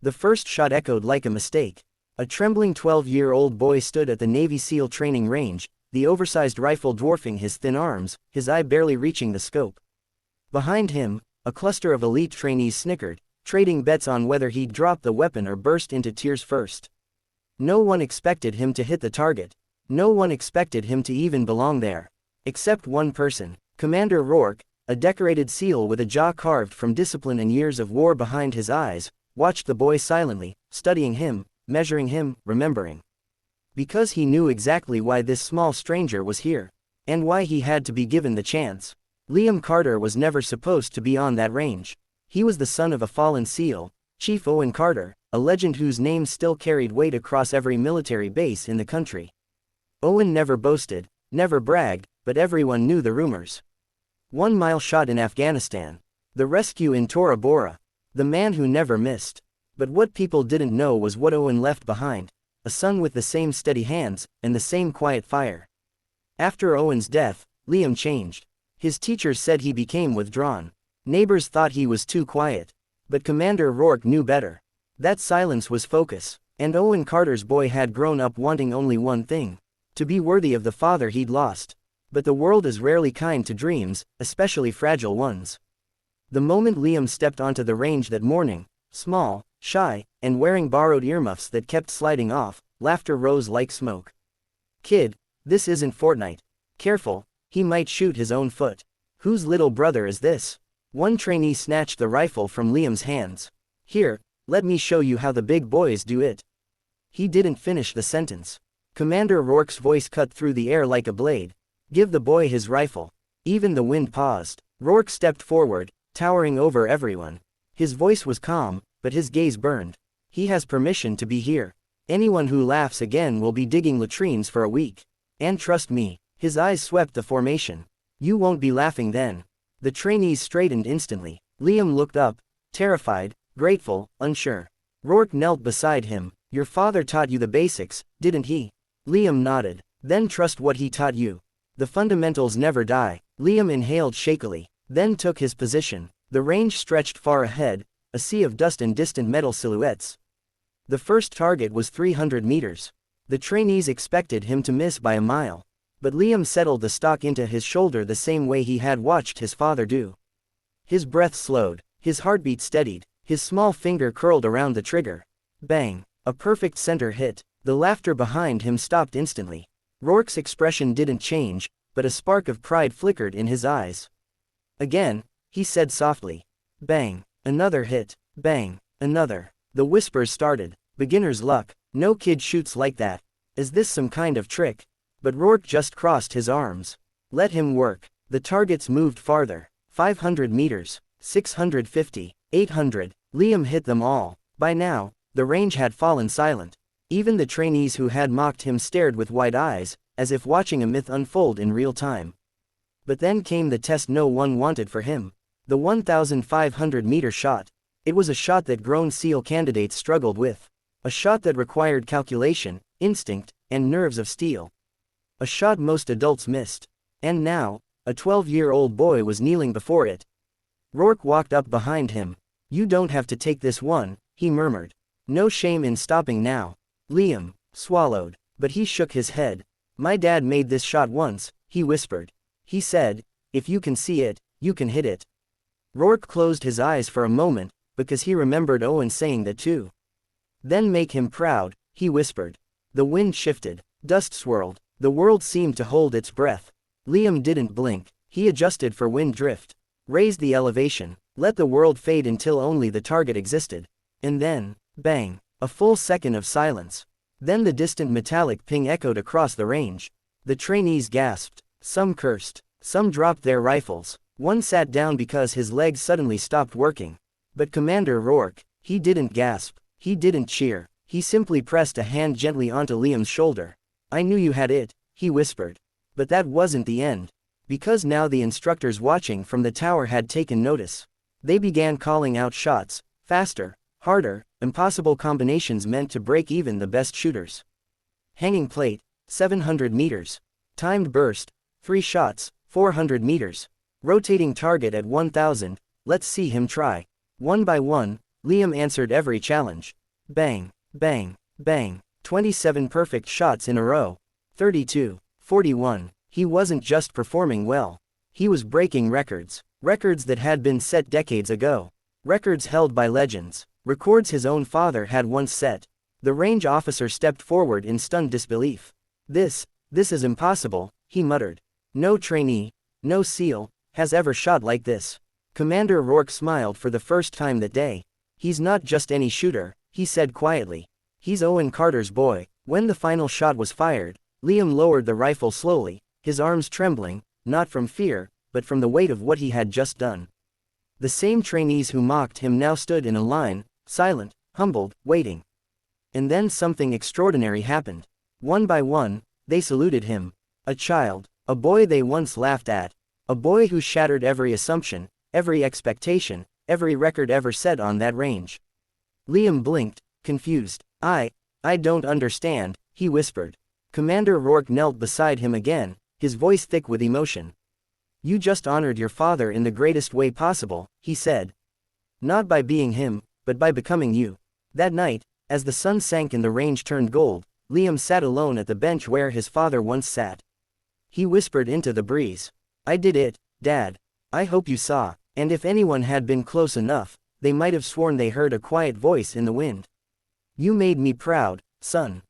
The first shot echoed like a mistake. A trembling 12-year-old boy stood at the Navy SEAL training range, the oversized rifle dwarfing his thin arms, his eye barely reaching the scope. Behind him, a cluster of elite trainees snickered, trading bets on whether he'd drop the weapon or burst into tears first. No one expected him to hit the target. No one expected him to even belong there. Except one person. Commander Rourke, a decorated SEAL with a jaw carved from discipline and years of war behind his eyes, watched the boy silently, studying him, measuring him, remembering. Because he knew exactly why this small stranger was here. And why he had to be given the chance. Liam Carter was never supposed to be on that range. He was the son of a fallen SEAL, Chief Owen Carter, a legend whose name still carried weight across every military base in the country. Owen never boasted, never bragged, but everyone knew the rumors. 1 mile shot in Afghanistan. The rescue in Tora Bora. The man who never missed. But what people didn't know was what Owen left behind. A son with the same steady hands, and the same quiet fire. After Owen's death, Liam changed. His teachers said he became withdrawn. Neighbors thought he was too quiet. But Commander Rourke knew better. That silence was focus. And Owen Carter's boy had grown up wanting only one thing. To be worthy of the father he'd lost. But the world is rarely kind to dreams, especially fragile ones. The moment Liam stepped onto the range that morning, small, shy, and wearing borrowed earmuffs that kept sliding off, laughter rose like smoke. "Kid, this isn't Fortnite. Careful, he might shoot his own foot. Whose little brother is this?" One trainee snatched the rifle from Liam's hands. "Here, let me show you how the big boys do it." He didn't finish the sentence. Commander Rourke's voice cut through the air like a blade. "Give the boy his rifle." Even the wind paused. Rourke stepped forward, towering over everyone. His voice was calm, but his gaze burned. "He has permission to be here. Anyone who laughs again will be digging latrines for a week. And trust me." His eyes swept the formation. "You won't be laughing then." The trainees straightened instantly. Liam looked up, terrified, grateful, unsure. Rourke knelt beside him. "Your father taught you the basics, didn't he?" Liam nodded. "Then trust what he taught you. The fundamentals never die." Liam inhaled shakily, then took his position. The range stretched far ahead, a sea of dust and distant metal silhouettes. The first target was 300 meters. The trainees expected him to miss by a mile. But Liam settled the stock into his shoulder the same way he had watched his father do. His breath slowed, his heartbeat steadied, his small finger curled around the trigger. Bang! A perfect center hit. The laughter behind him stopped instantly. Rourke's expression didn't change, but a spark of pride flickered in his eyes. "Again," he said softly. Bang! Another hit. Bang! Another. The whispers started. "Beginner's luck. No kid shoots like that. Is this some kind of trick?" But Rourke just crossed his arms. "Let him work." The targets moved farther. 500 meters. 650. 800. Liam hit them all. By now, the range had fallen silent. Even the trainees who had mocked him stared with wide eyes, as if watching a myth unfold in real time. But then came the test no one wanted for him. The 1,500-meter shot. It was a shot that grown SEAL candidates struggled with. A shot that required calculation, instinct, and nerves of steel. A shot most adults missed. And now, a 12-year-old boy was kneeling before it. Rourke walked up behind him. "You don't have to take this one," he murmured. "No shame in stopping now." Liam swallowed, but he shook his head. "My dad made this shot once," he whispered. "He said, if you can see it, you can hit it." Rourke closed his eyes for a moment, because he remembered Owen saying that too. "Then make him proud," he whispered. The wind shifted. Dust swirled. The world seemed to hold its breath. Liam didn't blink. He adjusted for wind drift. Raised the elevation. Let the world fade until only the target existed. And then, bang, a full second of silence. Then the distant metallic ping echoed across the range. The trainees gasped. Some cursed. Some dropped their rifles. One sat down because his legs suddenly stopped working. But Commander Rourke, he didn't gasp. He didn't cheer. He simply pressed a hand gently onto Liam's shoulder. "I knew you had it," he whispered. But that wasn't the end. Because now the instructors watching from the tower had taken notice. They began calling out shots, faster, harder, impossible combinations meant to break even the best shooters. Hanging plate, 700 meters. Timed burst, 3 shots, 400 meters. Rotating target at 1,000, let's see him try. One by one, Liam answered every challenge. Bang, bang, bang. 27 perfect shots in a row. 32, 41. He wasn't just performing well. He was breaking records. Records that had been set decades ago. Records held by legends. Records his own father had once set. The range officer stepped forward in stunned disbelief. This is impossible, he muttered. No trainee, no SEAL, has ever shot like this. Commander Rourke smiled for the first time that day. He's not just any shooter, he said quietly. He's Owen Carter's boy. When the final shot was fired, Liam lowered the rifle slowly, his arms trembling, not from fear, but from the weight of what he had just done. The same trainees who mocked him now stood in a line, silent, humbled, waiting. And then something extraordinary happened. One by one, they saluted him. A child, a boy they once laughed at. A boy who shattered every assumption, every expectation, every record ever set on that range. Liam blinked, confused. I don't understand, he whispered. Commander Rourke knelt beside him again, his voice thick with emotion. You just honored your father in the greatest way possible, he said. Not by being him, but by becoming you. That night, as the sun sank and the range turned gold, Liam sat alone at the bench where his father once sat. He whispered into the breeze. I did it, Dad. I hope you saw. And if anyone had been close enough, they might have sworn they heard a quiet voice in the wind. You made me proud, son.